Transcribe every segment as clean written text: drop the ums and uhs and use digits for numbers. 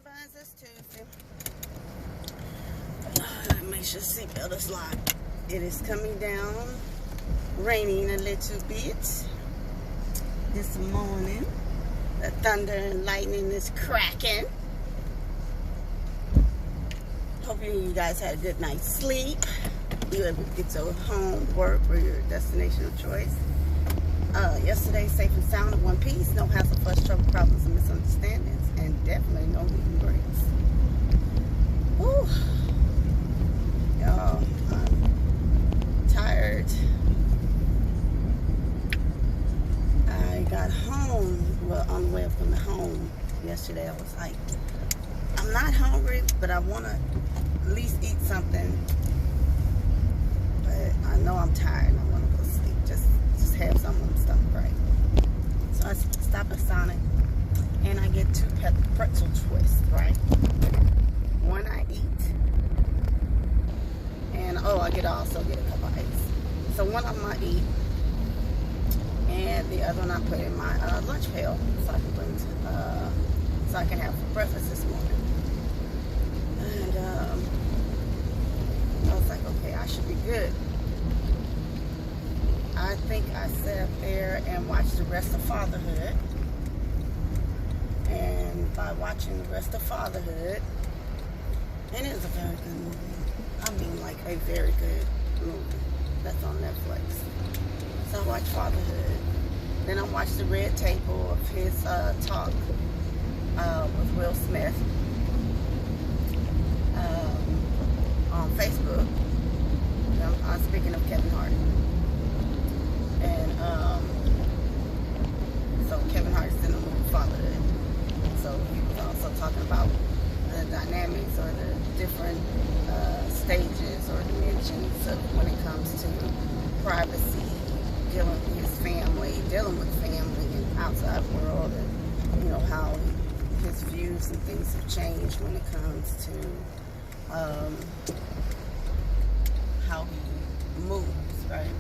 buns, it's Tuesday. Make sure seatbelt is locked. It is coming down, raining a little bit this morning. The thunder and lightning is cracking. Hope you guys had a good night's sleep. You able to get to home, work, or your destination of choice. Yesterday, safe and sound in one piece. No hassle, fuss, trouble, problems, and misunderstandings. And definitely no meeting breaks. Whew. Y'all, I'm tired. I got home, well, on the way up from the home yesterday. I was like, I'm not hungry, but I want to at least eat something. But I know I'm tired and I want to go to sleep. Just have something in the stomach, right? So I stop at Sonic and I get 2 pretzel twists, right? One I eat, and I also get a cup of ice. So one of them I eat, and the other one I put in my lunch pail so I can bring to, so I can have for breakfast this morning. And I was like, okay, I should be good. I think I sat there and watched the rest of Fatherhood. And by watching the rest of Fatherhood, and it was a very good movie. I mean, like a very good movie that's on Netflix. So I watched Fatherhood. Then I watched the red table of his talk with Will Smith on Facebook. I'm speaking of Kevin Hart. And so Kevin Hart's in the movie Fatherhood. So he was also talking about the dynamics or the different stages or dimensions of when it comes to privacy, dealing with his family, dealing with family and outside world, and you know how his views and things have changed when it comes to how he moves, right?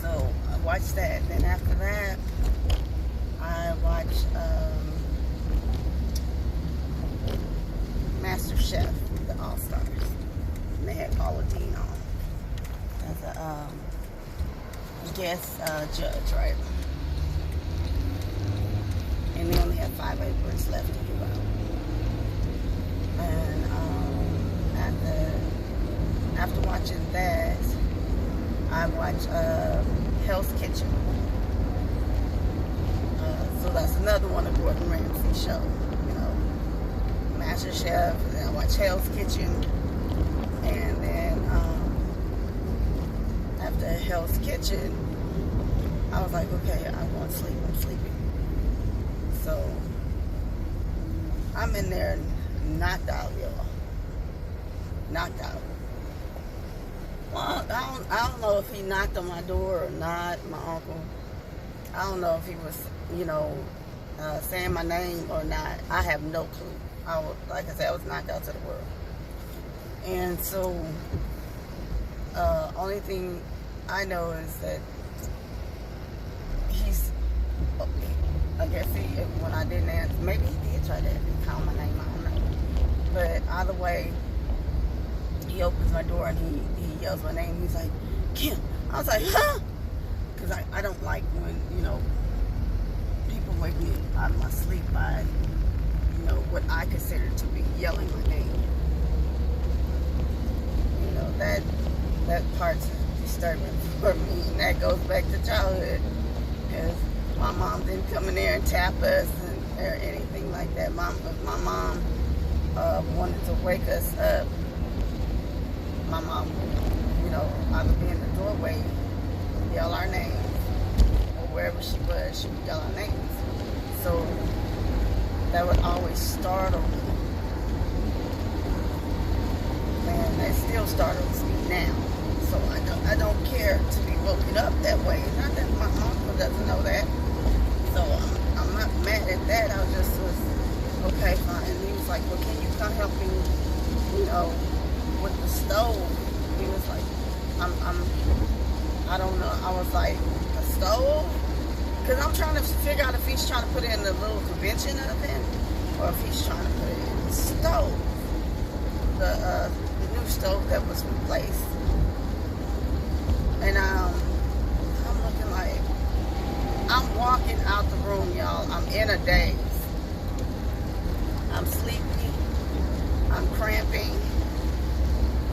So I watched that. Then after that, I watched Master Chef, the All Stars. And they had Paula Dean on as a guest judge, right? And they only had 5 aprons left to give out. And after watching that, I watched Hell's Kitchen. So that's another one of Gordon Ramsay's show. You know, Master Chef, and then I watched Hell's Kitchen. And then after Hell's Kitchen, I was like, okay, I want to sleep. I'm sleepy. So I'm in there knocked out, y'all. Knocked out. Well, I don't know if he knocked on my door or not, my uncle. I don't know if he was, you know, saying my name or not. I have no clue. Like I said, I was knocked out to the world. And so, only thing I know is that I guess when I didn't answer, maybe he did try to call my name, I don't know. But either way, he opens my door and he yells my name. He's like, Kim. I was like, huh? Because I don't like when, you know, people wake me out of my sleep by, you know, what I consider to be yelling my name. You know, that part's disturbing for me. And that goes back to childhood. Because my mom didn't come in there and tap us or anything like that. If my mom wanted to wake us up, my mom would, you know, either be in the doorway, yell our names, or wherever she was, she would yell our names. So that would always startle me. And that still startles me now. So I don't care to be woken up that way. Not that my uncle doesn't know that. So I'm not mad at that. I was okay, fine. And he was like, well, can you come help me, you know, with the stove? He was like, I don't know. I was like, a stove? Because I'm trying to figure out if he's trying to put in the little convention oven or if he's trying to put it in the stove, the new stove that was replaced. And I'm looking like, I'm walking out the room, y'all. I'm in a daze. I'm sleepy, I'm cramping,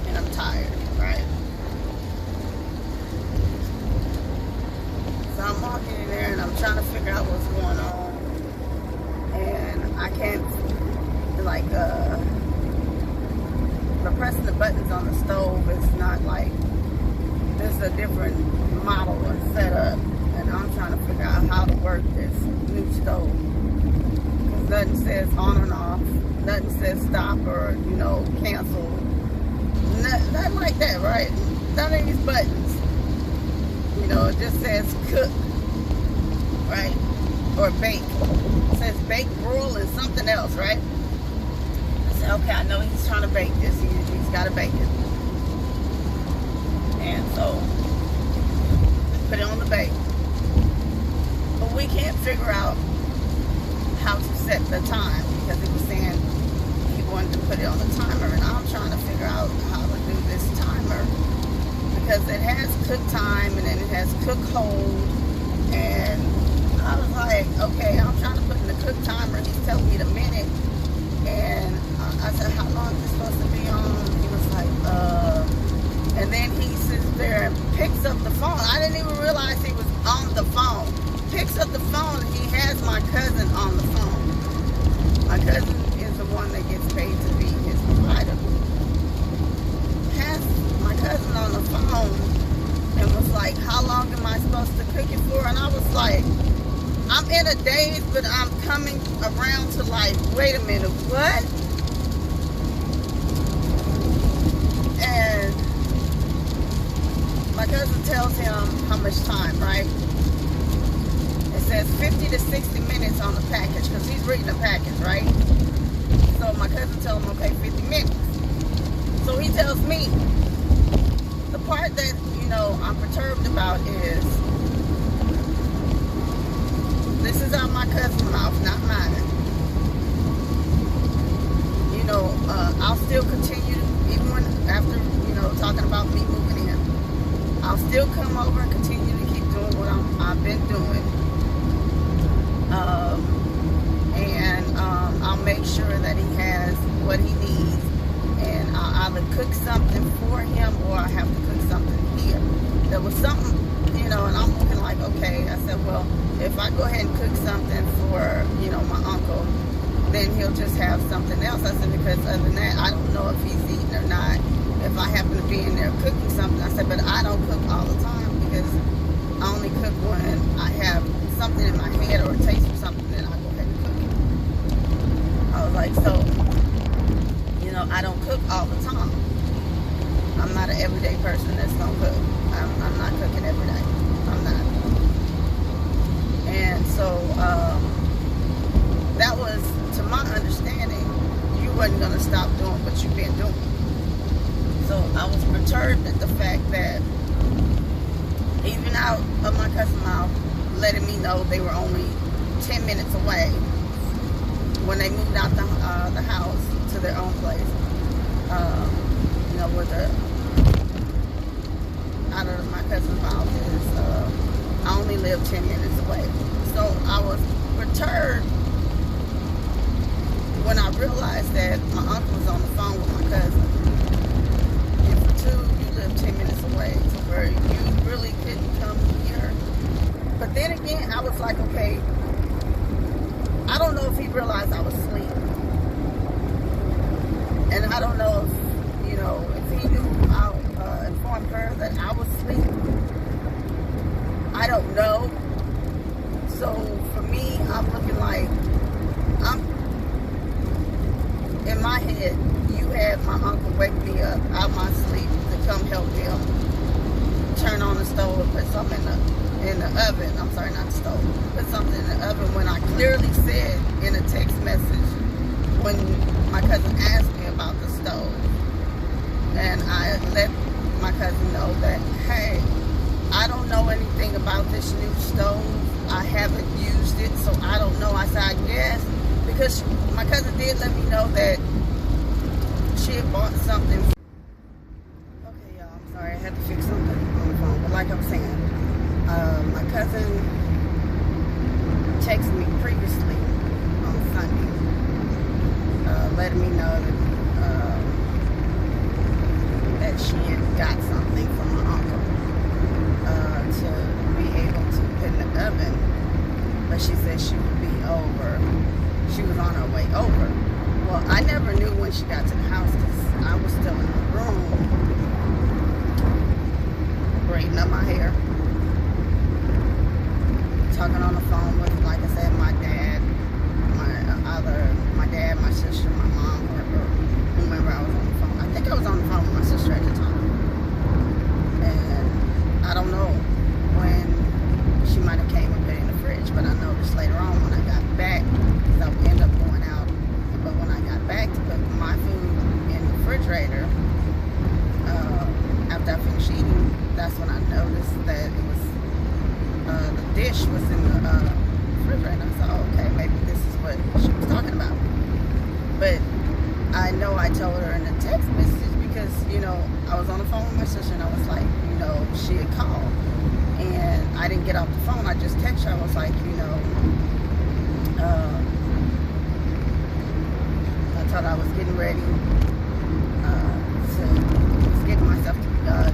and I'm tired, right? So I'm walking in there and I'm trying to figure out what's going on. And I can't, like, for pressing the buttons on the stove, it's not like, there's a different model and setup. And I'm trying to figure out how to work this new stove. Because nothing says on and off. Nothing says stop or, cancel. Nothing like that, right? None of these buttons. It just says cook, right? Or bake. It says bake, broil, and something else, right? I said, okay, I know he's trying to bake this. He's got to bake it. And so, put it on the bake. But we can't figure out how to set the time because it was saying he wanted to put it on the timer, and I'm trying to figure out how to do this timer because it has cook time and then it has cook hold, and I was like, okay, I'm trying to put in the cook timer. He's telling me the minute, and I said, how long is this supposed to be on? He was like, and then he sits there and picks up the phone. I didn't even realize he was on the phone. Picks up the phone and he has my cousin on the phone. My cousin is the one that gets paid to be his provider. Has my cousin on the phone and was like, how long am I supposed to cook it for? And I was like, I'm in a daze, but I'm coming around to like, wait a minute, what? And my cousin tells him how much time, right? It says 50 to 60 minutes on the package because he's reading the package, right? So my cousin tells him, okay, 50 minutes. So he tells me, the part that, I'm perturbed about is, this is out my cousin's mouth, not mine. I'll still continue, even when, after, talking about me moving in, I'll still come over and continue to keep doing what I've been doing. And I'll make sure that he has what he needs, and I'll either cook something for him or I have to cook something here. There was something, and I'm looking like, okay, I said, well, if I go ahead and cook something for, my uncle, then he'll just have something else. I said, because other than that, I don't know if he's eating or not. If I happen to be in there cooking something, I said, but I don't cook all the time because I only cook when I have something in my head or a taste of something, then I go ahead and cook it. I was like, so, I don't cook all the time. I'm not an everyday person that's gonna cook. I'm not cooking every day. I'm not. And so, that was, to my understanding, you wasn't gonna stop doing what you've been doing. So I was perturbed at the fact that even out of my cousin's mouth, letting me know they were only 10 minutes away when they moved out the house to their own place. Where out of my cousin's mouth is, I only live 10 minutes away. So I was perturbed when I realized that my uncle was on the phone with my cousin. And for two, you live 10 minutes away to where you really couldn't come here. But then again, I was like, okay, I don't know if he realized I was asleep. And I don't know if, if he knew I informed her that I was asleep. I don't know. So for me, I'm looking like, in my head, you had my uncle wake me up out my sleep to come help him turn on the stove and put something in the oven. I'm sorry, not the stove. Put something in the oven when I clearly said in a text message when my cousin asked me about the stove. And I let my cousin know that, hey, I don't know anything about this new stove. I haven't used it, so I don't know. I said, I guess, because my cousin did let me know that she had bought something. Okay, y'all, I'm sorry, I had to fix something on the phone. But like I was saying, my cousin texted me previously on Sunday, letting me know that she had got something from my uncle to be able to put in the oven. But she said she would be over. She was on her way over. Well, I never knew when she got to the house because I was still in the room braiding up my hair, talking on the phone with, like I said, my dad, my sister, my mom, or whomever I was on the phone. I think I was on the phone with my sister at the time. And I don't know when she might have came and put it in the fridge, but I noticed later on when I got back, because I would end up going out, but when I got back to put my food in the refrigerator, after I finished eating, that's when I noticed that it was, the dish was in the refrigerator. I thought, oh, okay, maybe this is what she was talking about. But I know I told her in the text message because, you know, I was on the phone with my sister and I was like, you know, she had called. And I didn't get off the phone. I just texted her. I was like, you know, I thought I was getting ready was getting myself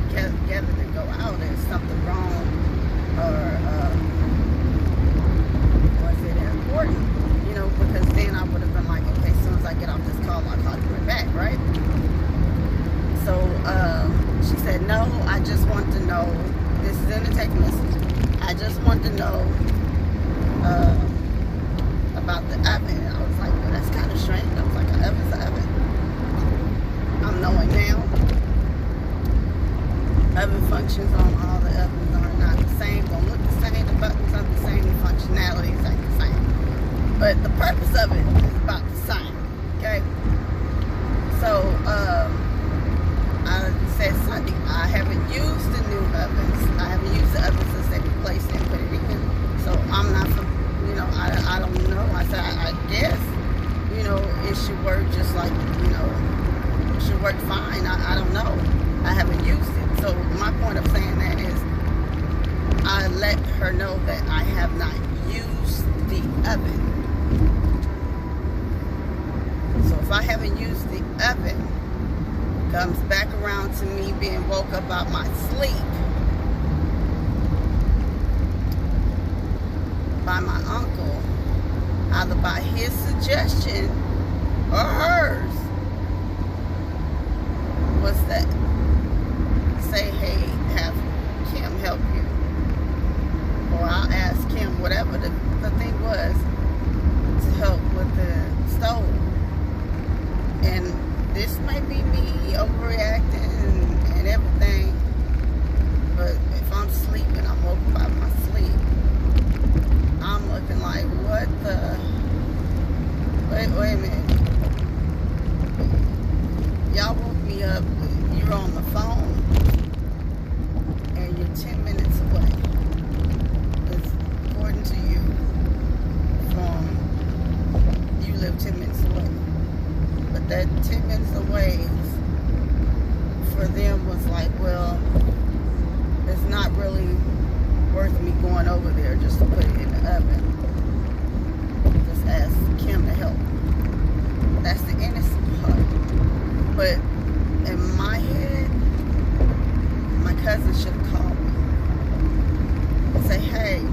together to go out. Is something wrong, or was it important? You know, because then I would have been like, okay, as soon as I get off this call, I'll call you right back, right? So she said, no, I just want to know. This is in the text message. I just want to know about the oven. And I was like, well, that's kind of strange. I was like, an oven's an oven. I'm knowing now. Oven functions on all the ovens are not the same. Don't look the same. The buttons are the same. The functionalities ain't the same. But the purpose of it is about the same. Okay? So, I said Sunday, I haven't used the new ovens. I haven't used the ovens since they replaced it and put it in. So I'm not, you know, I don't know. I said, I guess, you know, it should work just like, you know, it should work fine. I don't know. I haven't used it. So my point of saying that is I let her know that I have not used the oven. So if I haven't used the oven, comes back around to me being woke up out my sleep by my uncle, either by his suggestion or hers, was that say, hey, have Kim help you, or I'll ask Kim, whatever the thing was, to help with the stove. And this may be me overreacting and everything, but if I'm sleeping, I'm woke up out of my sleep, I'm looking like, what the, wait a minute, y'all woke me up, you're on the phone, and you're 10 minutes away. It's according to you, you live 10 minutes away. But that 10 minutes away for them was like, well, it's not really worth me going over there just to put it in the oven. Just ask Kim to help. That's the innocent part. But in my head, my cousin should have called me and say, hey,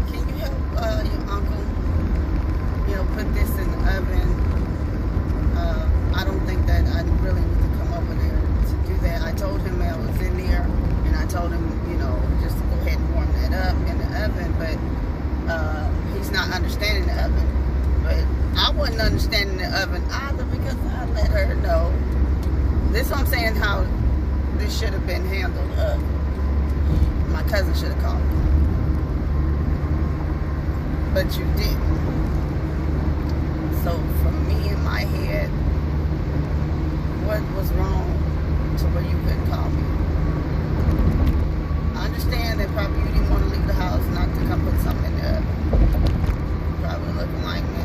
can you help your uncle, you know, put this in the oven? I don't think that I really need to come over there to do that. I told him I was in there, and I told him, you know, just to go ahead and warm that up in the oven, but he's not understanding the oven. But I wasn't understanding the oven either because I let her know. This is what I'm saying, how this should have been handled. My cousin should have called me. But you didn't. So for me in my head, what was wrong to where you couldn't call me? I understand that probably you didn't want to leave the house not to come put something in the oven. Probably looking like me.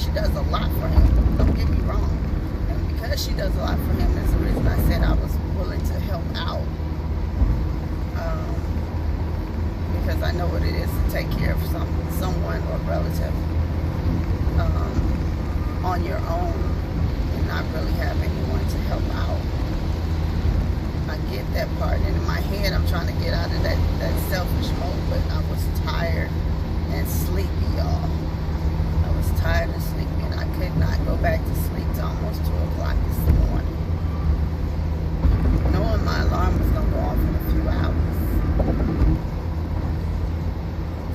she does a lot for him. Don't get me wrong. And because she does a lot for him is the reason I said I was willing to help out. Because I know what it is to take care of someone or relative on your own and not really have anyone to help out. I get that part, and in my head I'm trying to get out of that selfish mode, but I was tired and sleepy, y'all. I was tired and sleepy, and I could not go back to sleep till almost 2 o'clock this morning, knowing my alarm was going to go off in a few hours.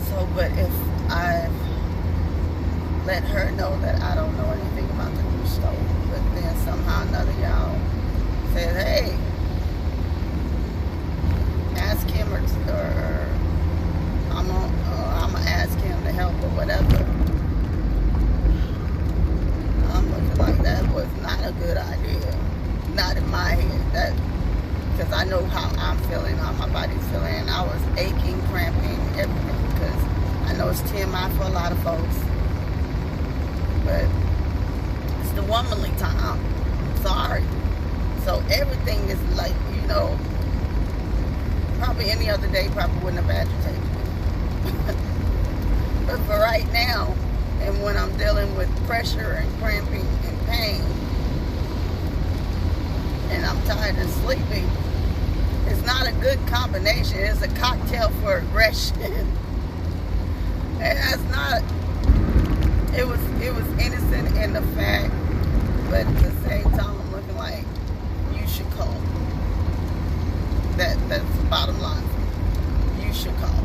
So, but if I let her know that I don't know anything about the new stove, but then somehow or another y'all said, hey, ask him or I'm gonna ask him to help or whatever. I'm looking like that was not a good idea. Not in my head. Because I know how I'm feeling, how my body's feeling. And I was aching, cramping, everything. Because I know it's TMI for a lot of folks. But it's the womanly time. Sorry. So everything is like, probably any other day probably wouldn't have agitated me. But for right now, and when I'm dealing with pressure and cramping and pain, and I'm tired and sleepy, it's not a good combination. It's a cocktail for aggression. And that's not, it was innocent in the fact, but at the same time I'm looking like, you should call. That's the bottom line. You should call.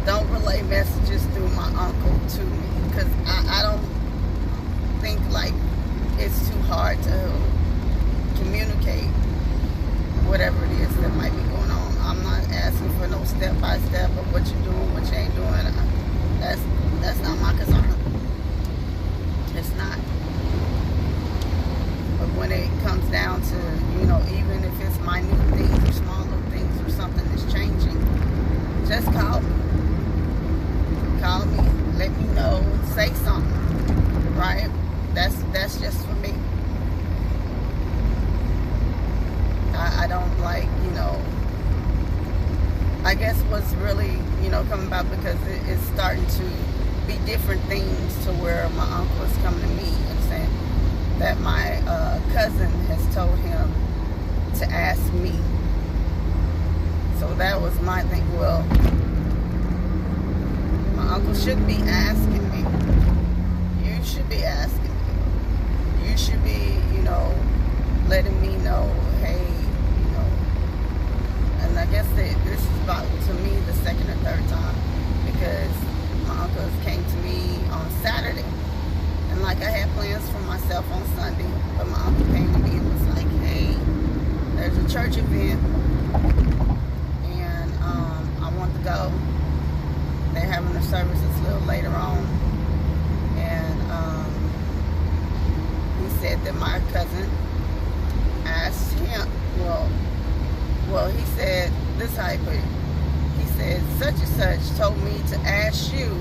Don't relay messages through my uncle to me, because I don't think like it's too hard to communicate whatever it is that might be going on. I'm not asking for no step-by-step of what you're doing, what you ain't doing. That's not my concern. It's not. But when it comes down to, even if it's minute things or small little things or something that's changing, just call me. Call me, let me know, say something, right? That's just for me. I don't like, I guess what's really, coming about, because it's starting to be different things to where my uncle is coming to me and saying that my cousin has told him to ask me. So that was my thing. Well, my uncle should be asking me. You should be asking me. You should be, letting me know, hey, and I guess this is about, to me, the second or third time, because my uncles came to me on Saturday, and like I had plans for myself on Sunday, but my uncle came to me and was like, hey, there's a church event, and I want to go. They're having the services a little later on, and he said that my cousin asked him, well, he said, this is how he put it. He said, such and such told me to ask you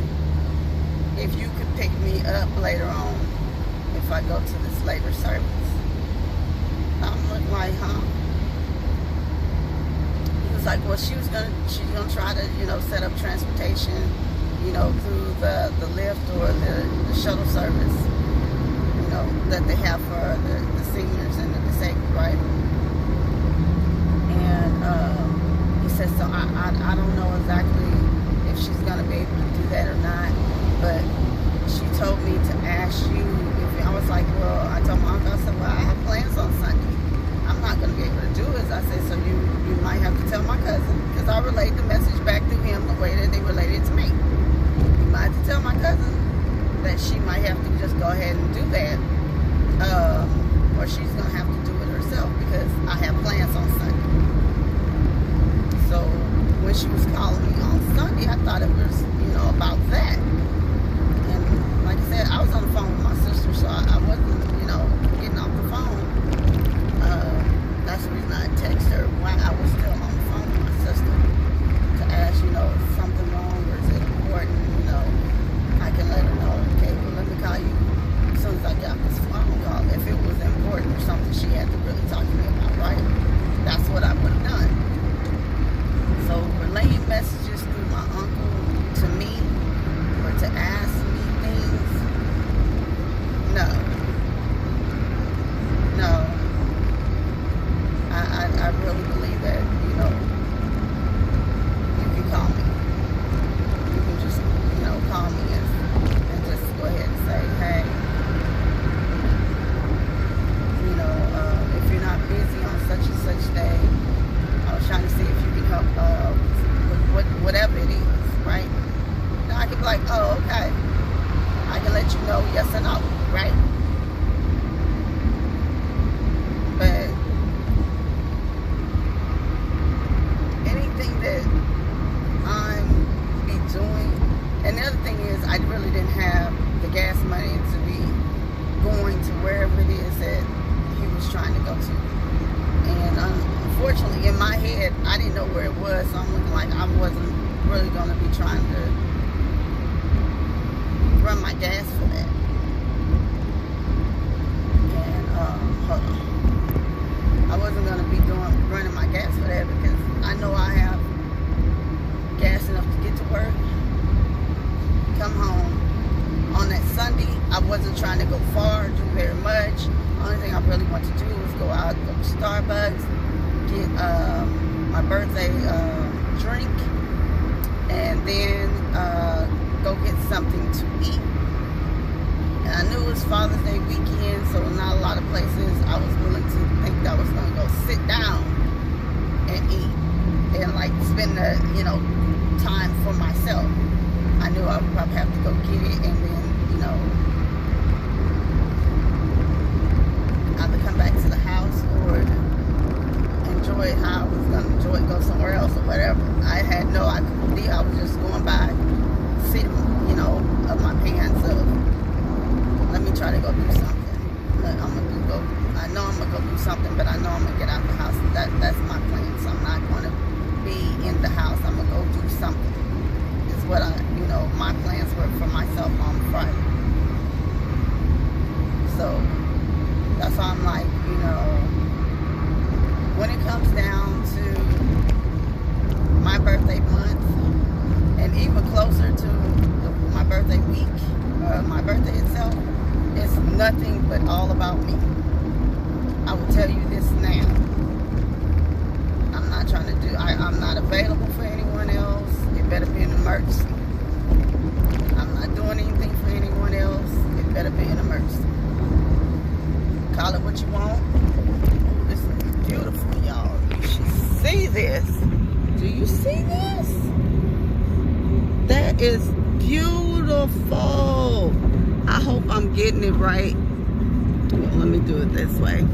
if you could pick me up later on if I go to this later service. I'm looking like, huh? He was like, well, she's gonna try to, set up transportation, through the Lyft or the shuttle service, that they have for the seniors and the disabled, right? And he said, so I don't know exactly if she's gonna be able to do that or not, but she told me to ask you if, I was like, well, I told my uncle, I said, well, I have plans on Sunday. I'm not going to be able to do it. I said, so you might have to tell my cousin, because I relayed the message back to him the way that they relayed it to me. You might have to tell my cousin that she might have to just go ahead and do that, or she's going to have to do it herself, because I have plans on Sunday. So when she was calling me on Sunday, I thought it was, about that. And like I said, I was on the phone with my sister, so I wasn't, getting off the phone. That's the reason I texted her while I was still on the phone with my sister to ask, is something wrong or is it important? I can let her know, okay, well, let me call like, oh, okay. I can let you know yes or no, right? But anything that I'm be doing, and the other thing is, I really didn't have the gas money to be going to wherever it is that he was trying to go to. And unfortunately, in my head, I didn't know where it was, so I'm looking like I wasn't really going to be trying to run my gas for that. And hold on, I wasn't going to be running my gas for that because I know I have gas enough to get to work, come home. On that Sunday, I wasn't trying to go far, do very much. The only thing I really want to do was go out, go to Starbucks, get my birthday drink, and then go get something to eat. And I knew it was Father's Day weekend, so not a lot of places I was willing to think that I was going to go sit down and eat and like spend the, you know, time for myself. I knew I would probably have to go get it and then, you know, either come back to the house or enjoy it how I was going to enjoy it, go somewhere else or whatever. I had no idea. I was just going by, sitting, you know, of my pants of, let me try to go do something. I know I'm going to go do something, but I know I'm going to get out the house. That's my plan. So I'm not going to be in the house. I'm going to go do something. It's what my plans were for myself on Friday. So that's why I'm like, you know, when it comes down to my birthday month and even closer to my birthday week, my birthday itself, it's nothing but all about me. I will tell you this now. I'm not trying to do, I'm not available for anyone else. It better be an emergency. I'm not doing anything for anyone else. It better be an emergency. Call it what you want. This is beautiful, y'all. You should see this. Do you see this? That is beautiful. I hope I'm getting it right. Well, let me do it this way.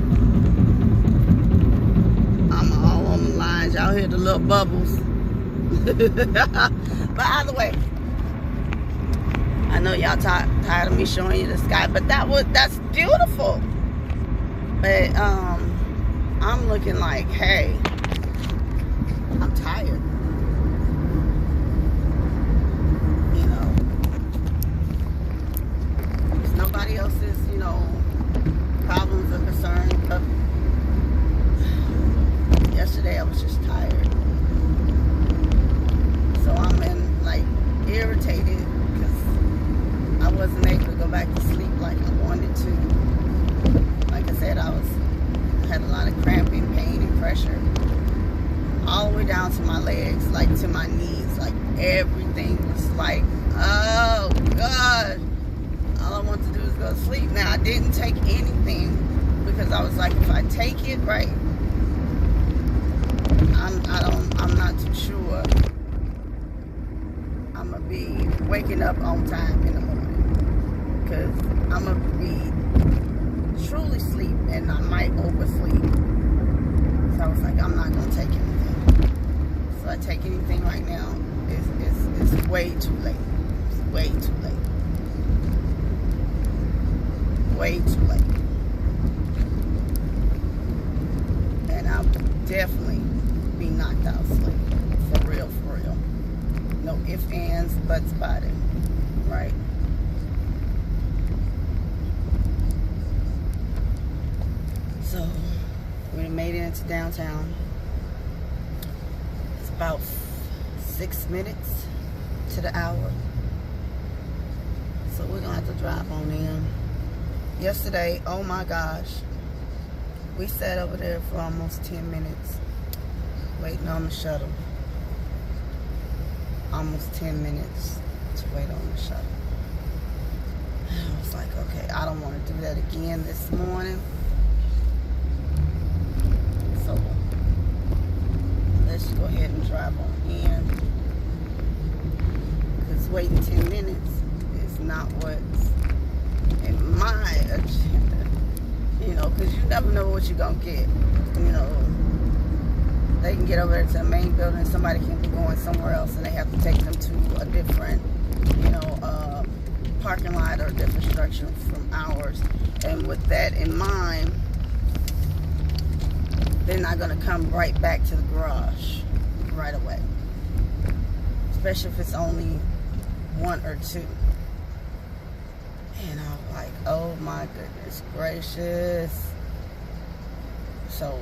I'm all on the lines. Y'all hear the little bubbles. But either way, I know y'all tired of me showing you the sky, but that's beautiful. But I'm looking like, hey, I'm tired. You know, it's nobody else's, you know, problems or concerns. But yesterday I was just tired. So I'm like irritated because I wasn't able to go back to sleep like I wanted to. Like I said, I had a lot of cramping, pain, and pressure all the way down to my legs, like to my knees. Like everything was like, oh God, all I want to do is go to sleep. Now I didn't take anything because I was like, if I take it, right, I'm not too sure I'm gonna be waking up on time in the morning, because I'm gonna be truly sleep and I might oversleep. So I was like, I'm not gonna take anything. So I take anything right now, it's way too late. It's way too late. Way too late. And I'll definitely be knocked out asleep. For real, for real. No ifs, ands, buts about it. Right? So, we made it into downtown. It's about 6 minutes to the hour. So we're gonna have to drive on in. Yesterday, oh my gosh, we sat over there for almost 10 minutes waiting on the shuttle. Almost 10 minutes to wait on the shuttle. I was like, okay, I don't want to do that again this morning. So let's go ahead and drive on in, because minutes, waiting 10 minutes is not what's in my agenda. You know, because you never know what you're going to get. You know, they can get over there to the main building, somebody can be going somewhere else, and they have to take them to a different, you know, parking lot or a different structure from ours. And with that in mind, they're not going to come right back to the garage right away. Especially if it's only one or two. And I'm like, oh my goodness gracious. So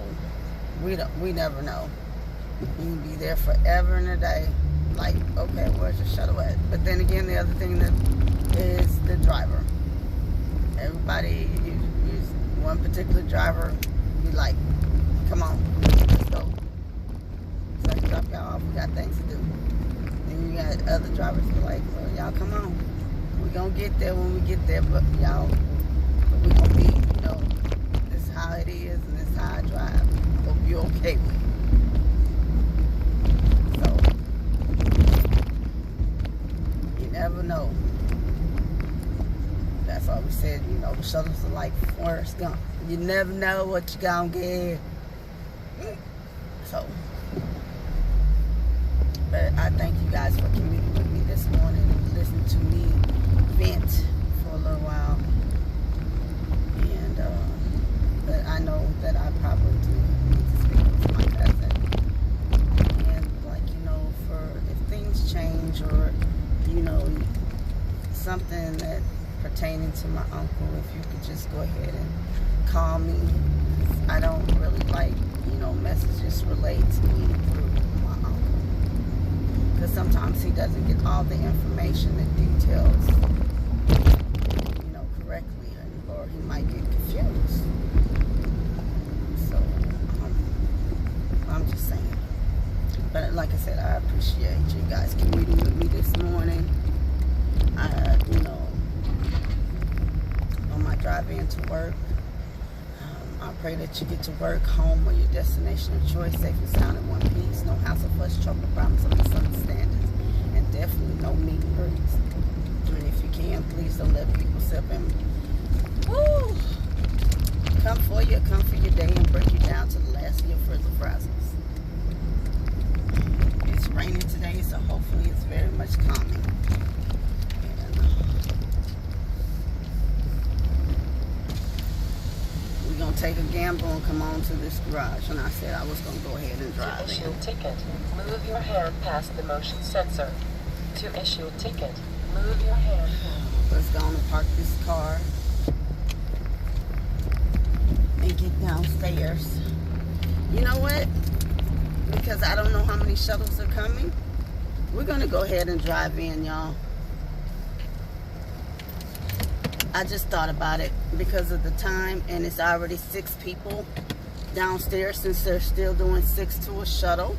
we never know. You can be there forever and a day. Like, okay, where's your shuttle at? But then again, the other thing that is the driver. Everybody, one particular driver, be like, come on, let's go. So I drop y'all off, we got things to do. And you got other drivers be like, well, y'all come on. We're going to get there when we get there, but y'all, we're going to be, you know, this is how it is and this is how I drive. Hope you're okay with it. So, you never know. That's why we said, you know, the shuttles are like Forrest Gump. You never know what you're going to get. So, but I thank you guys for commuting with me this morning and listening to me vent for a little while. And but I know that I probably do need to speak with my cousin. And like, you know, for if things change or, you know, something that pertaining to my uncle, if you could just go ahead and call me. I don't really like, you know, messages relayed to me through my uncle. Because sometimes he doesn't get all the information and details, you know, correctly, or he might get confused. So, I'm just saying. But like I said, I appreciate you guys commuting with me this morning. You know, on my drive into work. I pray that you get to work, home, or your destination of choice safe and sound in one piece. No hassle, fuss, trouble, problems, or misunderstandings. And definitely no meet and greets. And if you can, please don't let people sip and come for your day and break you down to the last of your frizzle frazzles. It's raining today, so hopefully it's very much calming. Gonna take a gamble and come on to this garage, and I said I was gonna go ahead and drive in. To issue a ticket, move your hand past the motion sensor. To issue a ticket, move your hand. Let's go on and park this car and get downstairs. You know what? Because I don't know how many shuttles are coming, we're gonna go ahead and drive in, y'all. I just thought about it because of the time, and it's already 6 people downstairs since they're still doing 6 to a shuttle.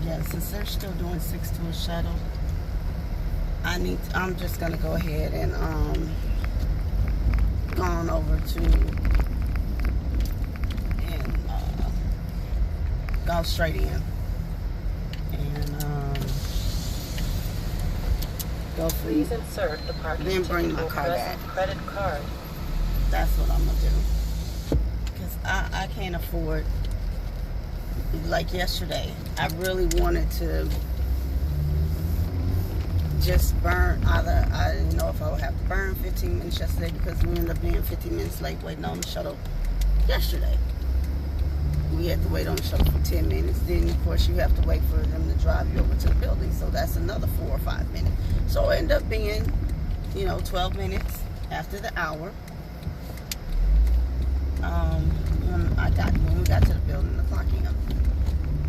Yeah, since they're still doing 6 to a shuttle, I'm just gonna go ahead and go on over to and go straight in. Go for Please insert the parking then bring ticket my or car present back. credit card. That's what I'm gonna do. Because I can't afford, like yesterday, I really wanted to just burn either, I didn't know if I would have to burn 15 minutes yesterday because we ended up being 15 minutes late waiting on the shuttle yesterday. We had to wait on the shuttle for 10 minutes. Then, of course, you have to wait for them to drive you over to the building. So that's another 4 or 5 minutes. So it ended up being, you know, 12 minutes after the hour. When we got to the building, the clocking up.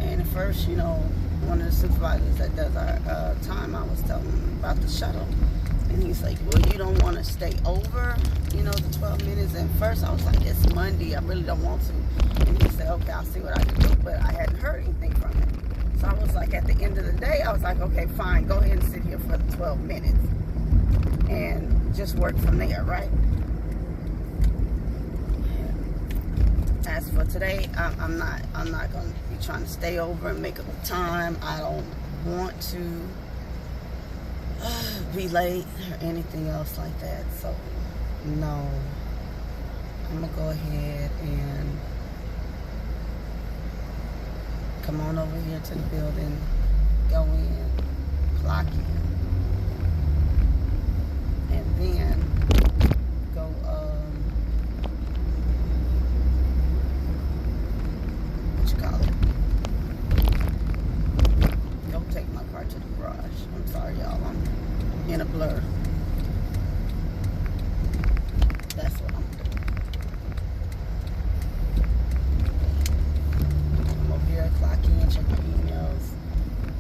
And at first, you know, one of the supervisors that does our time, I was telling him about the shuttle. And he's like, well, you don't want to stay over, you know, the 12 minutes. And first I was like, it's Monday, I really don't want to. And he said, okay, I'll see what I can do. But I hadn't heard anything from him. So I was like, at the end of the day, I was like, okay, fine, go ahead and sit here for the 12 minutes. And just work from there, right? as for today, I'm not gonna be trying to stay over and make up the time. I don't want to be late or anything else like that. So no, I'm gonna go ahead and come on over here to the building, go in, clock in, and then go go take my car to the garage. I'm sorry, y'all. I'm in a blur. That's what I'm doing. I'm over here, clock in, check my emails,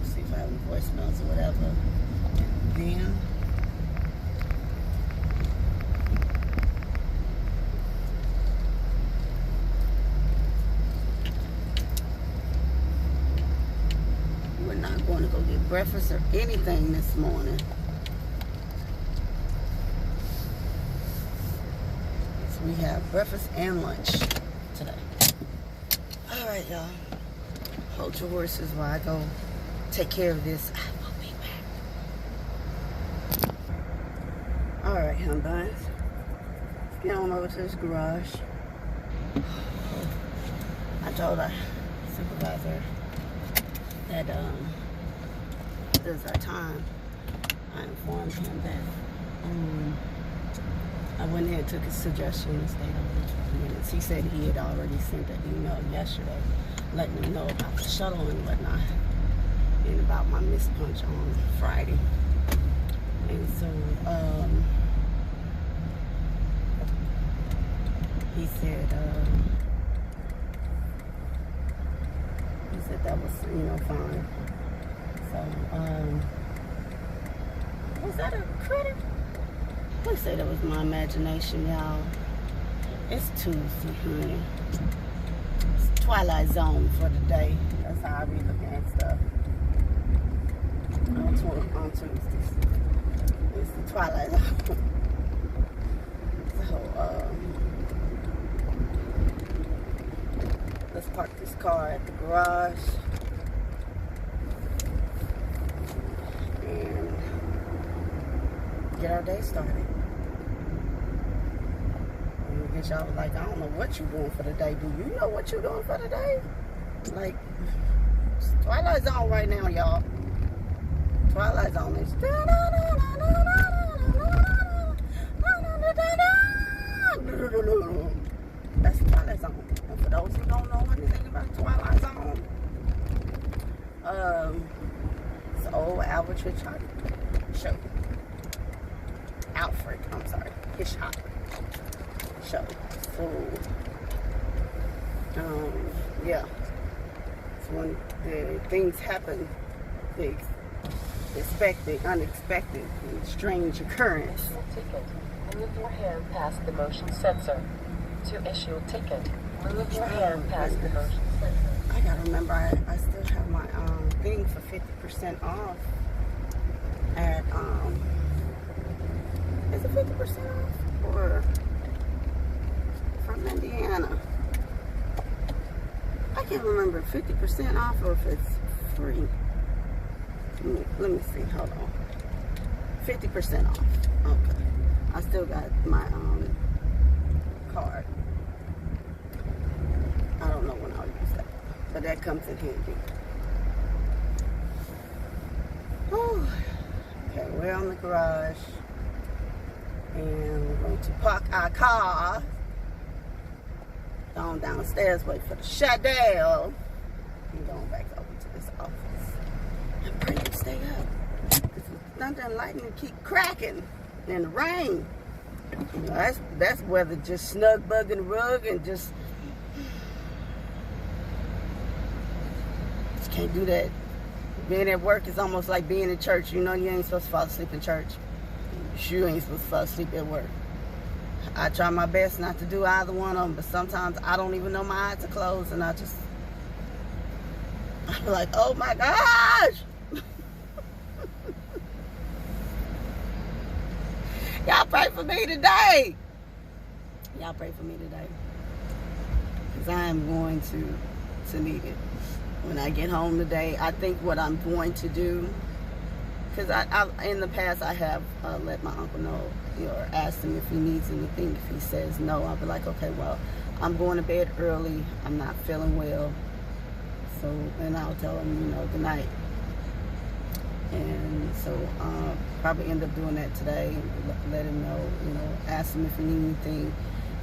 see if I have any voicemails or whatever. And then we're not going to go get breakfast or anything this morning. So we have breakfast and lunch today. All right, y'all. Hold your horses while I go take care of this. I will be back. All right, hun buns. Let's get on over to this garage. I told our supervisor that it was our time. I informed him that I went ahead and took his suggestion and stayed over 20 minutes. He said he had already sent an email yesterday letting him know about the shuttle and whatnot and about my missed punch on Friday. And so he said that was, fine. So, was that a critic? Please say that was my imagination, y'all. It's Tuesday, honey. It's Twilight Zone for the day. That's how I be looking at stuff. On Tuesdays. It's the Twilight Zone. So, let's park this car at the garage. And get our day started. And get y'all like, I don't know what you're doing for the day. Do you know what you're doing for the day? Like, it's Twilight Zone right now, y'all. Twilight Zone is that's Twilight Zone. And for those who don't know anything about Twilight Zone, it's an old Alfred Hitchcock show. Alfred, I'm sorry, Hitchcock show. So, yeah. It's when the things happen, the expected, unexpected, and strange occurrence. Ticket. Move your hand past the motion sensor. To issue a ticket, move your hand past the motion sensor. I gotta remember, I still have my thing for 50% off at is it 50% off or from Indiana? I can't remember 50% off or if it's free. Let me see. Hold on. 50% off. Okay. I still got my card. I don't know when I'll use that, but that comes in handy. Whew. Okay, we're on the garage, and we're going to park our car. Going downstairs, wait for the shutdown. And going back over to this office. And pray to stay up. Because the thunder and lightning keep cracking in the rain. You know, that's weather just snug bugging the rug and just can't do that. Being at work is almost like being in church. You know you ain't supposed to fall asleep in church. You sure ain't supposed to fall asleep at work. I try my best not to do either one of them, but sometimes I don't even know my eyes are closed and I'm like, oh my gosh! Y'all pray for me today. Y'all pray for me today. because I am going to need it when I get home today. I think what I'm going to do, because I in the past I have let my uncle know, or asked him if he needs anything. If he says no, I'll be like, okay, well, I'm going to bed early. I'm not feeling well. So, and I'll tell him, good night. And so probably end up doing that today. Let him know, ask him if he needs anything.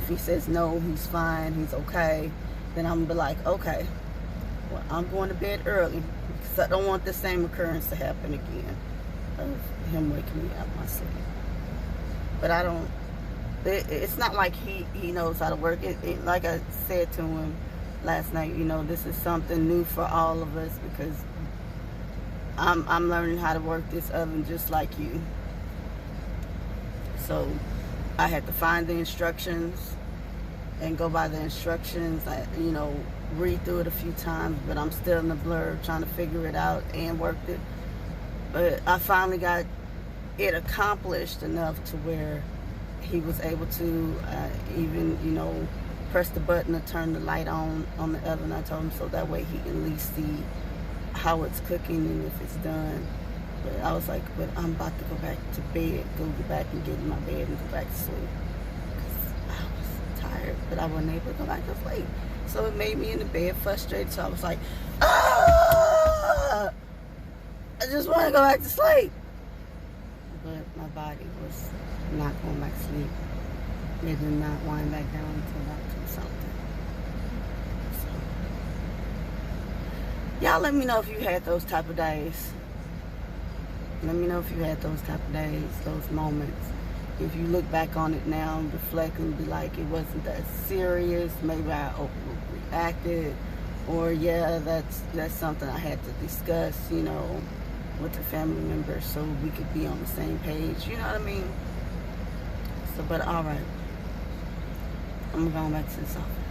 If he says no, he's fine, he's okay, then I'm going to be like, okay, well, I'm going to bed early because I don't want the same occurrence to happen again of him waking me out of my sleep. But I don't, it's not like he knows how to work it. Like I said to him last night, this is something new for all of us because I'm learning how to work this oven just like you. So I had to find the instructions and go by the instructions. I, read through it a few times, but I'm still in the blur trying to figure it out and worked it. But I finally got it accomplished enough to where he was able to even, press the button to turn the light on the oven. I told him so that way he can at least see how it's cooking and if it's done. But I was like, but I'm about to go back to bed, go back and get in my bed and go back to sleep. Because I was tired, but I wasn't able to go back to sleep. So it made me in the bed frustrated. So I was like, I just want to go back to sleep. But my body was not going back to sleep. It did not wind back down until about 2 something. So, y'all let me know if you had those type of days. Let me know if you had those type of days, those moments. If you look back on it now and reflect and be like, it wasn't that serious, maybe I overreacted, or yeah, that's something I had to discuss, with the family members so we could be on the same page, you know what I mean? So, but all right, I'm going back to this office.